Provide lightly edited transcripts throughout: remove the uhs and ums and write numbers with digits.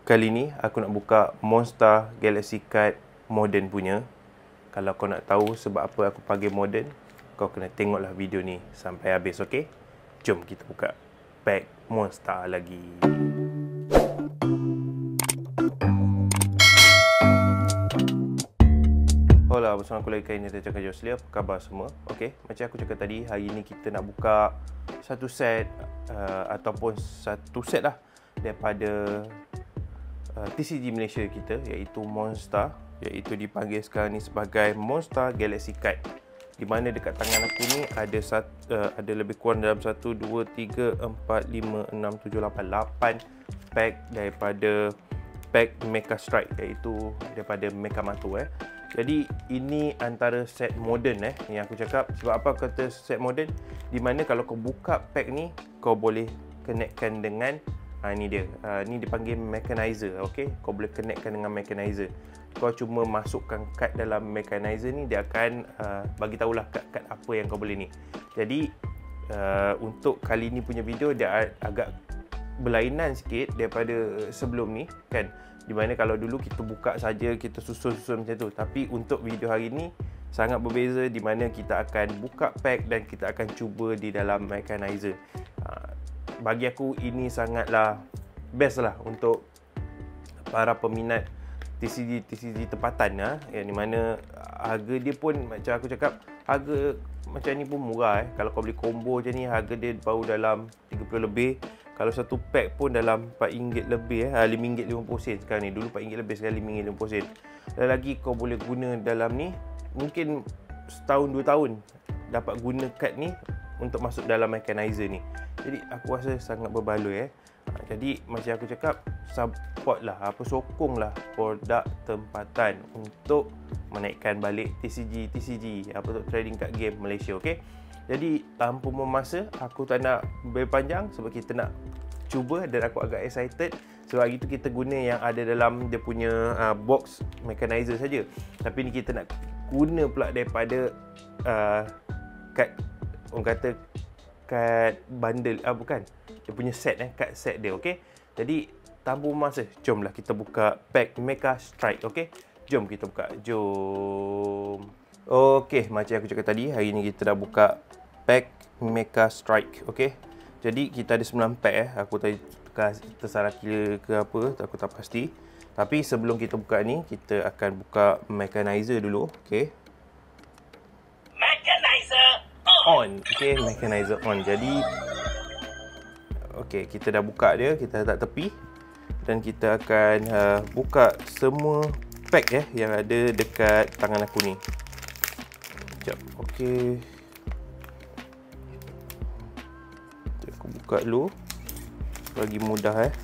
Kali ni aku nak buka Monster Galaxy Card Modern punya. Kalau kau nak tahu sebab apa aku panggil Modern, kau kena tengoklah video ni sampai habis, okey? Jom kita buka pack Monster lagi. Hola, bersama aku lagi kali ni Tejakan Josli. Apa khabar semua? Okey, macam aku cakap tadi, hari ni kita nak buka satu set ataupun satu set lah daripada TCG Malaysia kita, iaitu Monster, iaitu dipanggil sekarang ni sebagai Monster Galaxy Card. Di mana dekat tangan aku ni ada lebih kurang dalam 1, 2, 3, 4, 5, 6, 7, 8 pack daripada pack Mecha Strike, iaitu daripada Mecha Mato. Jadi ini antara set modern yang aku cakap. Sebab apa aku kata set modern? Di mana kalau kau buka pack ni, kau boleh connectkan dengan ni dia. Ni dipanggil mechanizer, okey? Kau boleh connectkan dengan mechanizer. Kau cuma masukkan kad dalam mechanizer ni, dia akan bagi tahulah kad apa yang kau boleh ni. Jadi untuk kali ni punya video dia agak berlainan sikit daripada sebelum ni, kan? Di mana kalau dulu kita buka saja, kita susun-susun macam tu. Tapi untuk video hari ni sangat berbeza, di mana kita akan buka pack dan kita akan cuba di dalam mechanizer. Bagi aku ini sangatlah best lah untuk para peminat TCG tempatan, yang di mana harga dia pun macam aku cakap, harga macam ni pun murah. Kalau kau beli combo macam ni, harga dia baru dalam 30 lebih. Kalau satu pack pun dalam RM4 lebih, RM5.50 sekarang ni. Dulu RM4 lebih, sekarang RM5.50. Dan lagi kau boleh guna dalam ni mungkin setahun 2 tahun dapat guna kad ni untuk masuk dalam mechanizer ni. Jadi aku rasa sangat berbaloi. Jadi macam aku cakap, support lah, sokonglah produk tempatan untuk menaikkan balik TCG trading card game Malaysia, okey? Jadi tanpa memasa, aku tak nak berpanjang sebab kita nak cuba dan aku agak excited. Sebab hari tu kita guna yang ada dalam dia punya box mechanizer saja. Tapi ni kita nak guna pula daripada kad, orang kata kad bundle, bukan, dia punya set, kad set dia, okey? Jadi tanpa masa, jomlah kita buka pack Mecha Strike, okey? Jom kita buka, jom. Okey, macam aku cakap tadi, hari ni kita dah buka pack Mecha Strike, okey? Jadi kita ada 9 pack. Aku tadi tersalah kira ke apa, aku tak pasti. Tapi sebelum kita buka ni, kita akan buka mechanizer dulu, okey? On, okey, mechanizer on. Jadi okey, kita dah buka dia, kita letak tepi dan kita akan buka semua pack yang ada dekat tangan aku ni. Sekejap, okey. Aku buka dulu bagi mudah.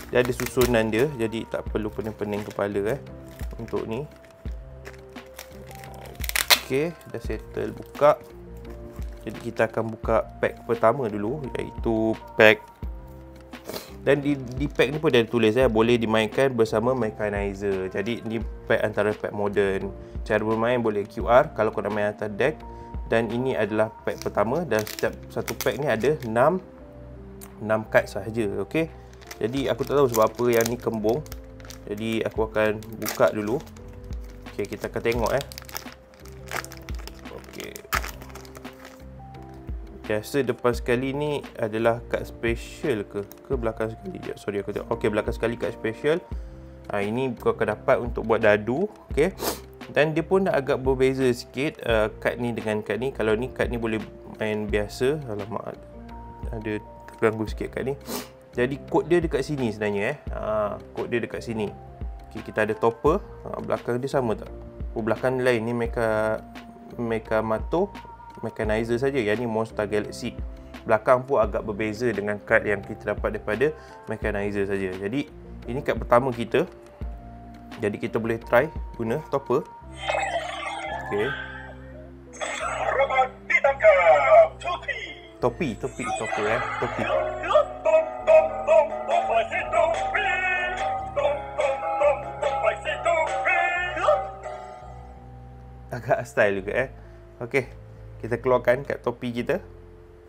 Dia ada susunan dia, jadi tak perlu pening-pening kepala untuk ni. Okey, dah settle buka. Jadi kita akan buka pack pertama dulu, iaitu pack, dan di pack ni pun dia tulis boleh dimainkan bersama mechanizer. Jadi ni pack antara pack modern. Cara bermain boleh QR kalau kau nak main atas deck. Dan ini adalah pack pertama, dan setiap satu pack ni ada 6 kad sahaja, okey. Jadi aku tak tahu sebab apa yang ni kembung. Jadi aku akan buka dulu. Okey, kita akan tengok Biasa depan sekali ni adalah kad special ke belakang sekali? Ya, sorry aku tengok. Okey, belakang sekali kad special. Ini kau akan dapat untuk buat dadu, okey. Dan dia pun agak berbeza sikit kad ni dengan kad ni. Kalau ni kad ni boleh main biasa. Alamak, ada terganggu sikit kad ni. Jadi kod dia dekat sini sebenarnya kod dia dekat sini. Okey, kita ada topper. Belakang dia sama tak? Belakang lain ni Mecha Mato mechanizer saja. Yang ni Monster Galaxy. Belakang pun agak berbeza dengan kad yang kita dapat daripada mechanizer saja. Jadi ini kad pertama kita. Jadi kita boleh try guna topper. Okey. Topi. Topi. Agak style juga Okey. Kita keluarkan kad topi kita.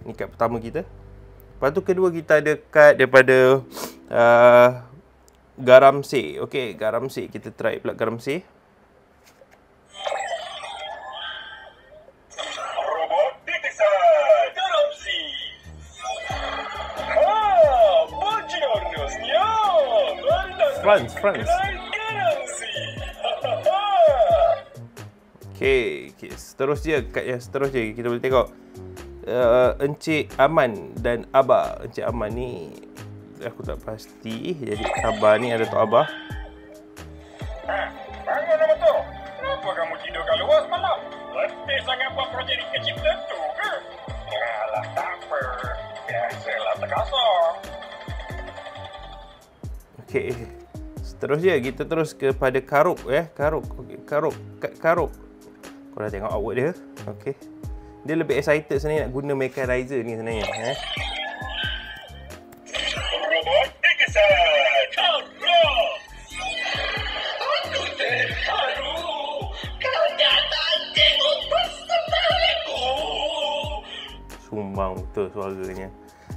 Ni kad pertama kita. Lepas tu kedua kita ada kad daripada garam C. Okey, garam C. Kita try pula garam C. Robot detesan garam C. Buongiorno, France. garam C. Okey, seterusnya kat yang seterusnya kita boleh tengok Encik Aman dan Abah. Encik Aman ni aku tak pasti. Jadi Abah ni ada Tok Abah. Bangun apa tu? Kenapa kamu tidur kat luar semalam? Letih sangat buat projek di kecil tentu ke? Alah, tak apa. Biasalah terkasar. Okey. Seterusnya kita terus kepada Karuk Karuk. Kau dah tengok awak dia. Okey. Dia lebih excited sebenarnya nak guna mechanizer ni sebenarnya, Robot detesan garam. Aku terharu. Kau datang tengok persembahanku. Sumbang betul suaranya.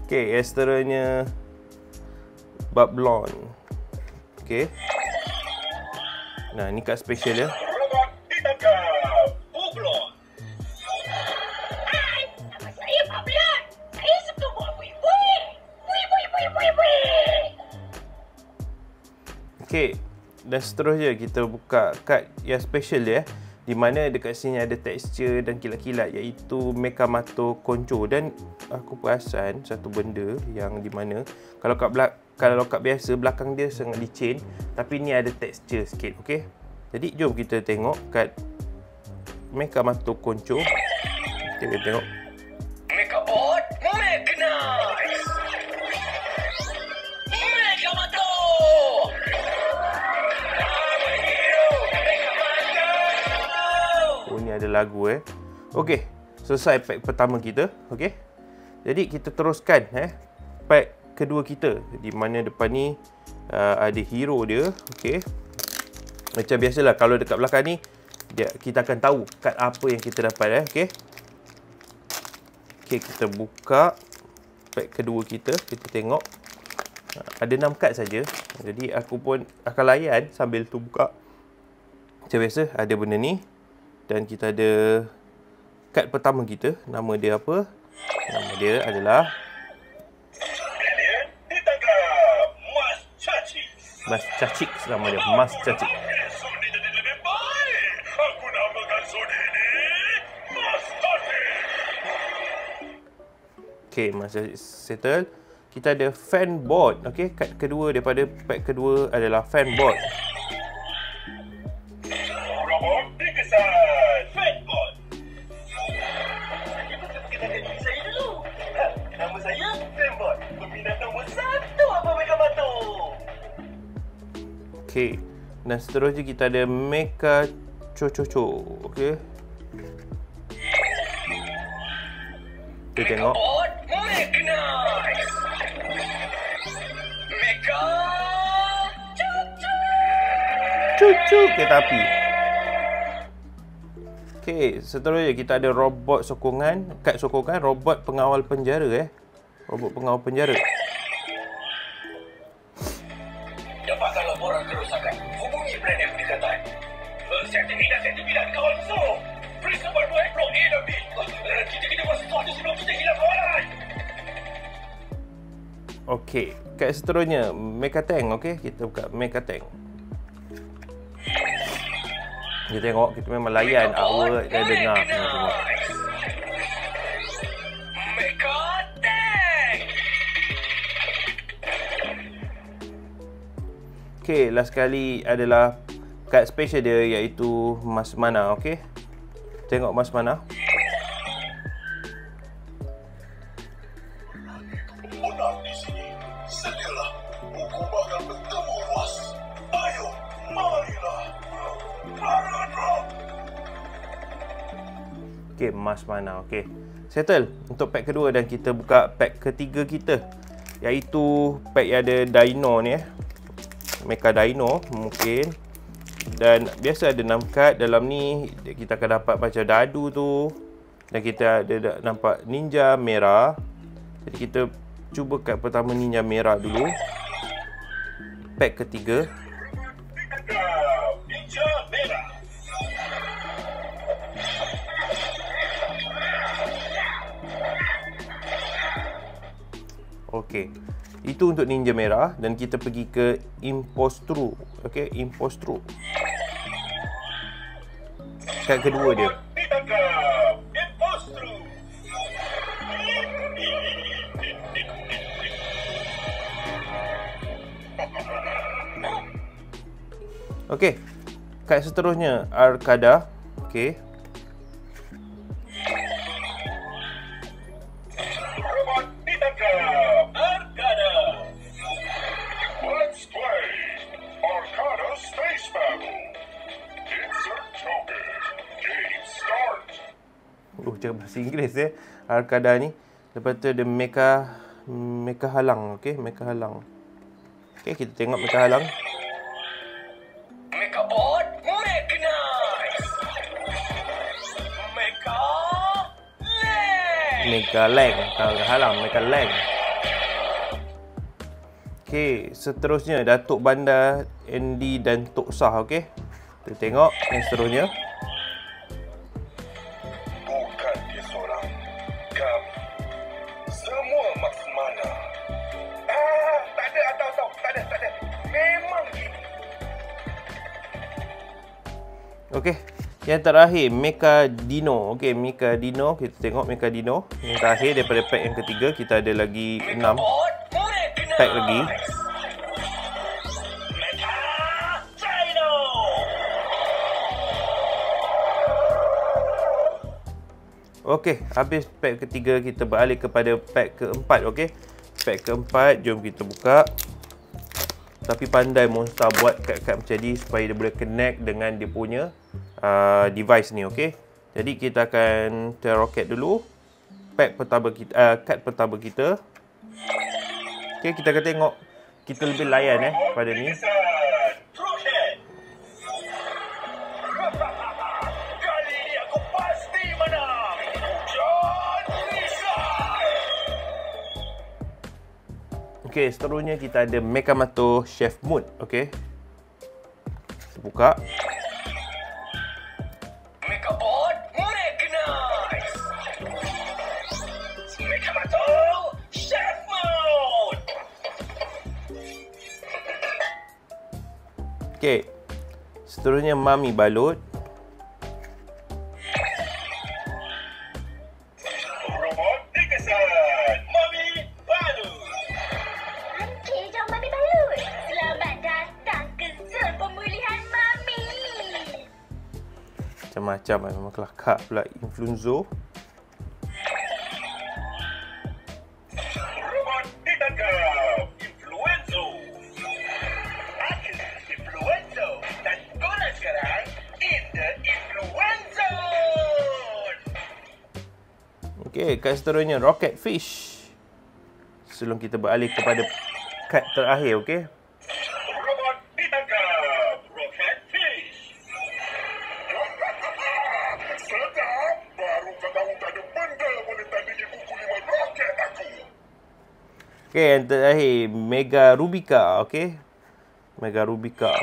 Okey, yang seterusnya Babylon. Okey. Nah, ni kad special dia. Robot ditangkap. Bublon. Hai, nama saya Pablan. Saya suka buat buih-buih. Buih. Okey. Dan seterusnya kita buka kad yang special dia, di mana dekat sini ada tekstur dan kilat-kilat, iaitu Mekamato Koncho. Dan aku perasan satu benda yang di mana kalau kad biasa belakang dia sangat licin, tapi ni ada tekstur sikit. Okey. Jadi jom kita tengok kad Mekamato Koncho. Kita tengok. Mekabot Mekanize. Mekamato. Oh, ni ada lagu Okey, selesai pack pertama kita. Okey. Jadi kita teruskan pack kedua kita, di mana depan ni ada hero dia. Okey. Macam biasalah kalau dekat belakang ni kita akan tahu kad apa yang kita dapat Okey. Okey, kita buka pack kedua kita. Kita tengok. Ada 6 kad saja. Jadi aku pun akan layan sambil tu buka. Macam biasa ada benda ni. Dan kita ada kad pertama kita. Nama dia apa? Nama dia adalah Alien ditangkap. Mas Cacik. Mas Cacik. Nama dia Mas Cacik. Esok ni jadi lebih baik. Aku namakan zon ini Mas Cacik. Okey, Mas Cacik settle. Kita ada fan board. Okey, kad kedua daripada pack kedua adalah fan board. Robot dikesan. Fatbot. Saya perkenalkan diri saya dulu. Nama saya Fatbot. Peminat nombor 1 apa Mekamato. Okey. Dan seterusnya kita ada Mecha Chochocho. Okey. Kita tengok. Bot Mekanize. Meka Cucu kereta api. Okey, seterusnya kita ada robot sokongan, kad sokongan, robot pengawal penjara Robot pengawal penjara. Dapatkan laporan kerosakan. Hubungi brand yang berdekatan. Sertifikat kawal musuh. Periksa bantuan blok A dan B. Kita kena buat sesuatu sebelum kita hilang kawalan. Okey, kad seterusnya Mecha Tank. Okey, kita buka Mecha Tank. Kita tengok, kita memang layan awak dan dengar. Tengok. Mecha Tank. Okey, last kali adalah kad special dia, iaitu Mas Mana. Okey. Tengok Mas Mana. Menang di sini. Sedialah. Hukum akan bertemu luas. Ayo, marilah. Okey, Mas Mana. Okey. Settle untuk pack kedua dan kita buka pack ketiga kita, iaitu pack yang ada Dino ni Mecha Dino mungkin. Dan biasa ada 6 kad dalam ni. Kita akan dapat macam dadu tu. Dan kita ada nampak ninja merah. Jadi kita cuba kad pertama ninja merah dulu. pack ketiga. Ninja merah. Okey. Itu untuk ninja merah dan kita pergi ke Impostru. Okey, Impostru. Kad kedua dia. Okey. Kad seterusnya Arkada. Okey. Cakap bahasa Inggeris Arkada ni. Lepas tu ada Mecha Halang. Okey, Mecha Halang. Okey, kita tengok Mecha Halang. Mecha Bot, Mechanize. Mecha Lang. Mecha Lang. Halang, Mecha Lang. Okey, seterusnya Datuk Bandar Andy dan Tok Sah. Okey, kita tengok yang seterusnya. Okey, yang terakhir Mecha Dino. Okey, Mecha Dino, kita tengok Mecha Dino. Yang terakhir daripada pack yang ketiga, kita ada lagi 6 pack lagi. Okey, habis pack ketiga, kita beralih kepada pack keempat. Okey, pack keempat, jom kita buka. Tapi pandai Monster buat kad-kad macam ni supaya dia boleh connect dengan dia punya device ni. Okey, jadi kita akan roket dulu pack pertama kita, kad pertama kita. Okey, kita akan tengok kita lebih layan pada ni. Okey, seterusnya kita ada Mechamato Chef Mood. Okey, kita buka. Mechabot, Mechanize. Mechamato Chef Mode. Okey, seterusnya Mami Balut. Robot Dikesan, Mami Balut. Okey, jom Mami Balut. Selamat datang ke zon pemulihan Mami. Macam-macam memang kelakar pula Influenzo. Robot ditangkap, Influenzo. Aku Influenzo dan korang sekarang in the Influenzo. Okey, kad seterusnya Rocket Fish. Sebelum kita beralih kepada kad terakhir, okey. Robot ditangkap, Rocket Fish. Sedap, baru kau tahu tak ada benda boleh tandingi buku 5 roket aku. Okey, yang terakhir Mega Rubica. Okey, Mega Rubica.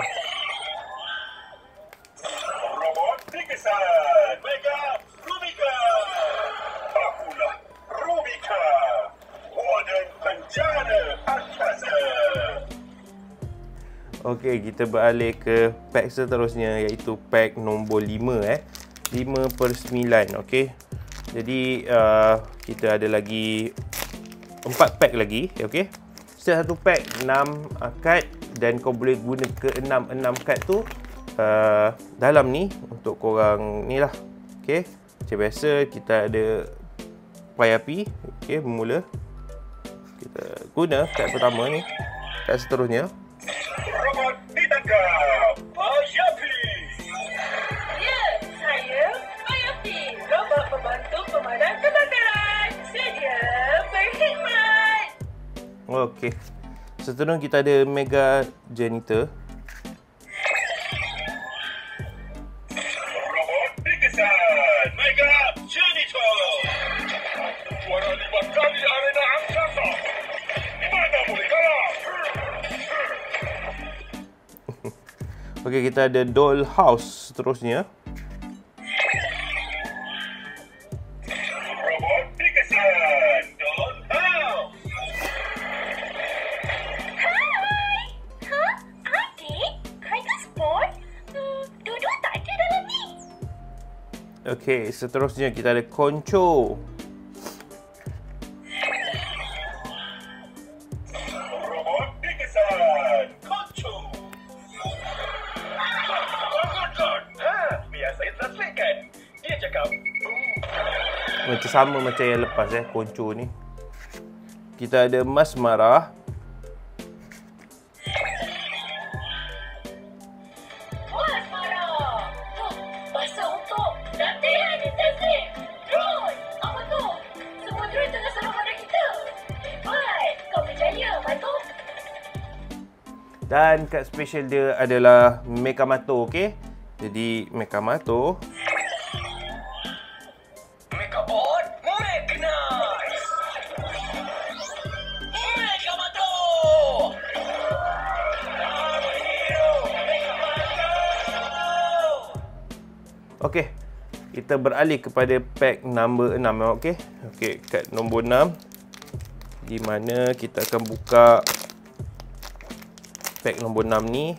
Robot dikesan, Mega Rubica. Akulah Rubica, warden penjara angkasa. Okey, kita beralih ke pack seterusnya iaitu pack nombor 5 5/9. Okey. Jadi kita ada lagi 4 pack lagi, okey. Setiap satu pack 6 kad dan kau boleh guna ke 6 kad tu dalam ni untuk korang ni lah. Okey. Macam biasa kita ada pai api. Okey, bermula. Kita guna kad pertama ni. Kad seterusnya. Robot ditangkap, Payapi. Ya, saya Payapi, robot pembantu pemadam kebakaran. Sedia berkhidmat. Okey. Seterusnya kita ada Mega Janitor. Robot dikesan, Mega Janitor. Juara 5 kali arena angkasa. Mana boleh kalah? Okey, kita ada doll house seterusnya. Robot dikesan. Doll house. Hai! Hah? Adik? Kereta sport? Dua-dua tak ada dalam ni. Okey, seterusnya kita ada konco. Robot dikesan. Konco. Biar saya translatekan. Dia cakap, Macam sama macam yang lepas konco ni. Kita ada mas marah. Puas marah. Masa untuk latihan intensif. Drone! Apa tu? Semua drone tengah serang pada kita. Hebat! Kau berjaya, Mato. Dan kad special dia adalah Mekamato, okey? Jadi Mekamato. Megabot recognize. Megamato. Hero. Megamato. Okey. Kita beralih kepada pack number 6, okey? Okey, kad nombor 6. Di mana kita akan buka pack nombor 6 ni.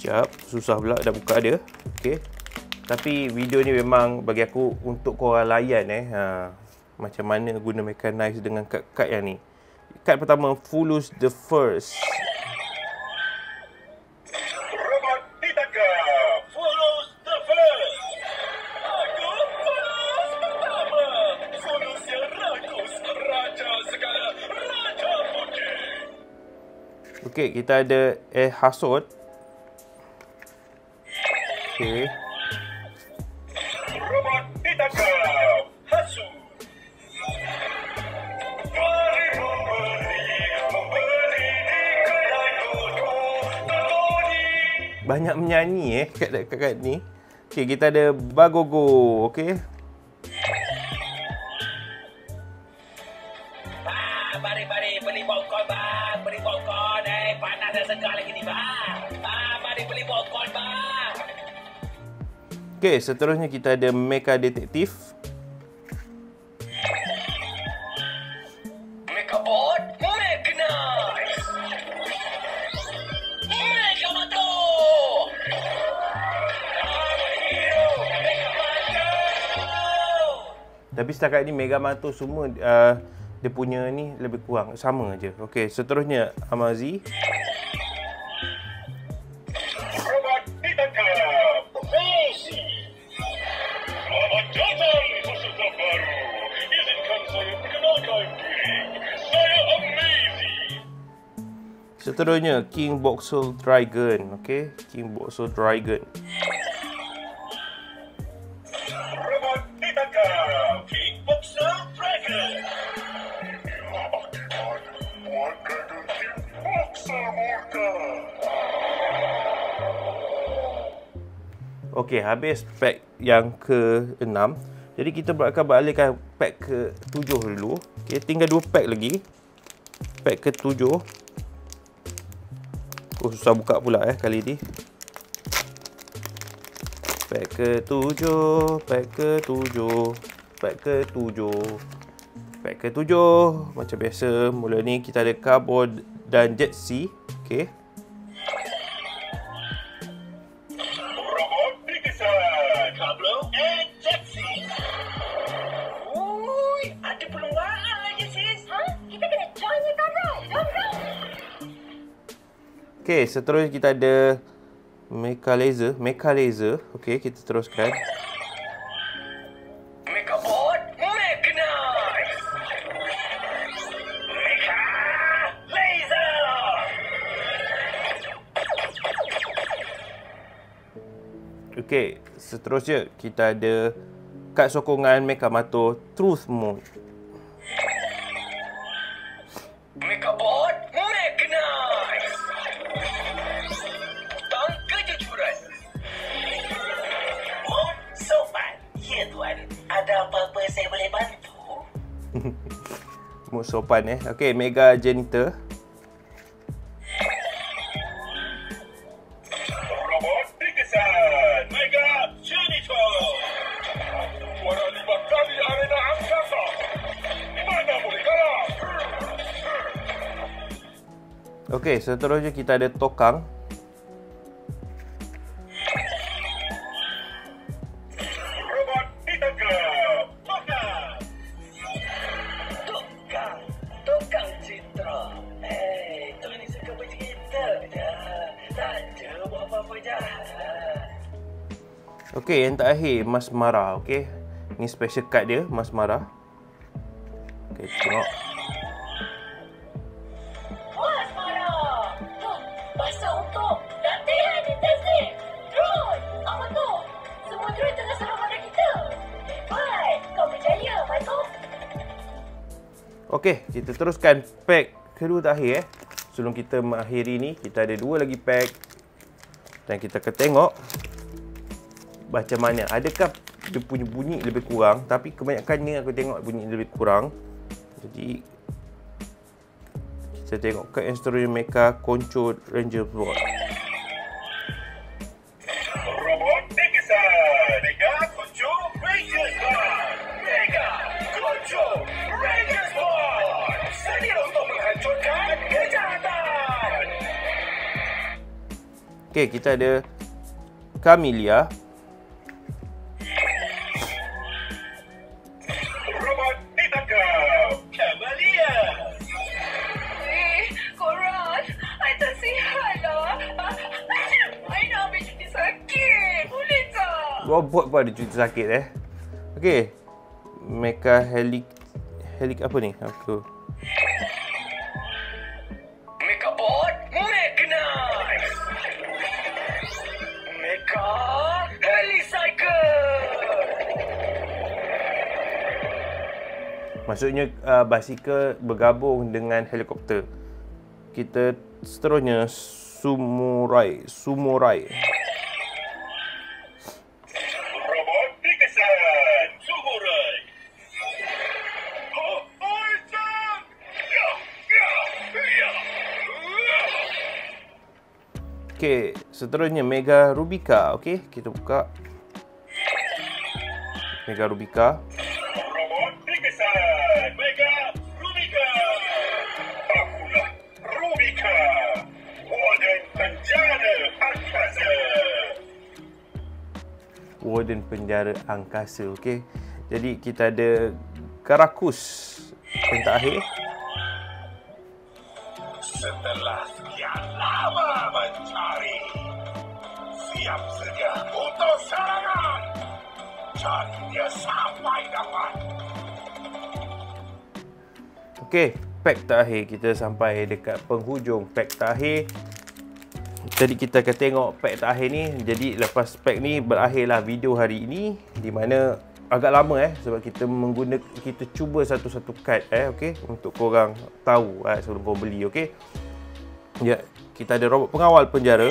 Sekejap, susah pula dah buka dia. Okey. Tapi video ni memang bagi aku untuk korang layan macam mana guna mechanize dengan kad-kad yang ni. Kad pertama, Fulus the First. Robot ditangkap. Follows the first. Aku Fulus pertama. Fulus yang rakus. Raja segala. Raja putih. Okey, kita ada Hasod. Okey. Robot ditangkap. Hasu. Mari memberi di kedai Tony. Banyak menyanyi kat ni. Okey, kita ada Bagogo, okey. Mari beli popcorn bang. Beli popcorn panas dan segar lagi ni bang. Mari beli popcorn bang. Okey, seterusnya kita ada Mecha Detektif. Megabot recognize. Megamato. Hero. Megamato. Tapi setakat ni Megamato semua dia punya ni lebih kurang sama je. Okey, seterusnya Amazi. Robot ditangkap. Messi. Selamat datang peserta baru. Izinkan saya perkenalkan diri. Saya Amazing. Seterusnya King Boxer Dragon, okey. King Boxer Dragon. Robot ditangkap. Kickboxer Dragon. Kickboxer Mortal. Okey, habis pack yang ke-6. Jadi kita akan beralihkan pack ke-7 dulu. Okey, tinggal 2 pack lagi. Pack ke-7. Susah buka pula kali ni. Pack ke-7, pack ke-7, pack ke-7. Pack ke-7 macam biasa. Mula ni kita ada Carbo dan Jetsi. Okey. Robot dikesan. Kablo and Jetsi. Ui, ada perlumbaan lagi sis. Kita kena join ni, Kabro. Jom. Okey, seterusnya kita ada Mecha Laser. Okey, kita teruskan. Megabot recognize. Mecha Laser. Okey, seterusnya kita ada kad sokongan Mekamato Truth Mode. Megabot recognize. Tang kejujuran. Oh, sopan. Ya tuan, ada apa-apa saya boleh bantu? Mood sopan Okey, Mega Janitor. Okey, seterusnya kita ada tokang. Robot ditangkap. Tukang Citra. Tuan ni suka bercerita je. Tak ada buat apa-apa jahat. Okey, yang terakhir Mas Mara. Okey, ni special card dia, Mas Mara. Okey, tengok. Puas marah. Basah untuk latihan intensif. Drone, apa tu? Semua drone tengah serang pada kita. Hebat, kau berjaya, Michael. Okey, kita teruskan pack kedua terakhir. Sebelum kita mengakhiri ni, kita ada 2 lagi pack. Dan kita akan tengok macam mana. Adakah dia punya bunyi lebih kurang, tapi kebanyakannya aku tengok bunyi lebih kurang. Jadi kita tengok ke Instrument Mecha Control Ranger Bot. Robot terkesan. Mega Control Ranger Squad. Mega Control Ranger Squad. Sedia untuk menghancurkan kejahatan. Okey, kita ada Camellia. Robot ditangkap. Camellia. Korang, I tak sihat lah. I nak ambil cuti sakit. Boleh tak? Robot pun ada cuti sakit Okey. Mecha Helic apa ni? Aku Mechabot Mechanize. Mecha Helicycle. maksudnya basikal bergabung dengan helikopter. Kita seterusnya Sumorai. Robot dikesan. Sumorai. Horizon. Okey, seterusnya Mega Rubica. Okey, kita buka Mega Rubica. Robot dikesan. Mega Rubica. Akulah Rubica. Warden penjara angkasa. Warden penjara angkasa. Okey. Jadi kita ada Karakus yang terakhir. Setelah sekian lama mencari, siap sedia untuk serangan. Cari dia sampai dapat. Okey, pack terakhir. Kita sampai dekat penghujung pack terakhir. Jadi kita akan tengok pack terakhir ni. Jadi lepas pack ni berakhirlah video hari ini, di mana agak lama sebab kita kita cuba satu-satu kad okey, untuk korang tahu sebelum korang beli. Okey. Ya, kita ada robot pengawal penjara.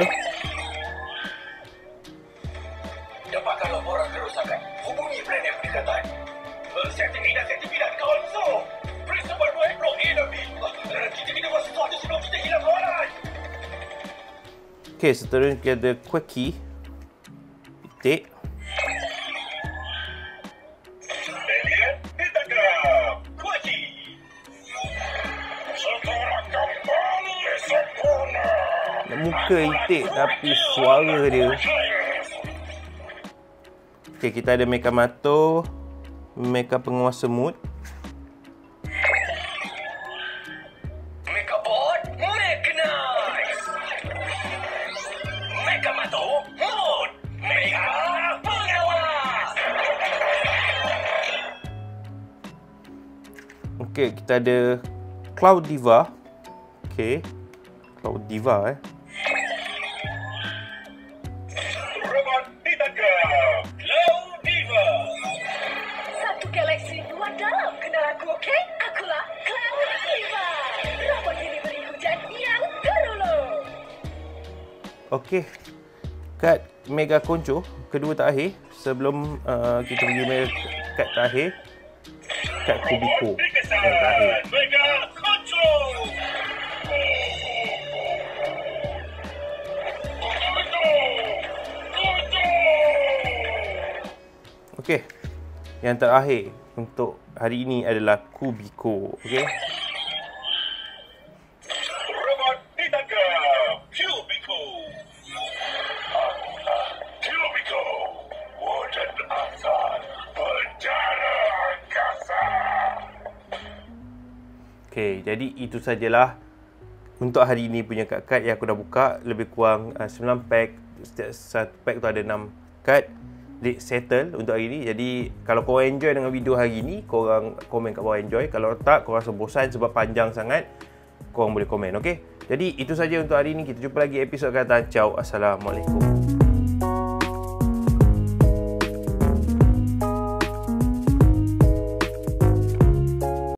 Dapatkan laporan kerosakan. Hubungi Brandon Pendekatan. Setting ini akan dibilang konsol. Periksa berdua blok A dan B. Kita kena buat sesuatu sebelum kita hilang kawalan. Okey, seterusnya kita ada Quacky. Titik. Alien ditangkap. Quacky. Sekarang kembali sempurna. Muka itik tapi suara dia. Okey, kita ada Mecha Mato, Mecha Penguasa Mood. Mechabot Mechanize. Mechamato Mode. Mega Pengawas. Okey, kita ada Cloud Diva. Okey. Cloud Diva Robot ditangkap. Cloud Diva. Satu galaksi dua dalam kenal aku, okey? Akulah Cloud Diva. Robot ini beri hujan yang terulu. Okey. Kad Mega Concho kedua terakhir sebelum kita pergi kad terakhir. Kad Kubiko yang terakhir. Mega Control. Okey. Yang terakhir untuk hari ini adalah Kubiko. Okey. Robot ditangkap. Okay, jadi itu sajalah untuk hari ini punya kad-kad yang aku dah buka. Lebih kurang 9 pack. Satu pack tu ada 6 kad. Settle untuk hari ni. Jadi kalau korang enjoy dengan video hari ni, korang komen kat bawah enjoy. Kalau tak, korang rasa bosan sebab panjang sangat, korang boleh komen, okay? Jadi itu saja untuk hari ni. Kita jumpa lagi episod akan datang. Ciao. Assalamualaikum.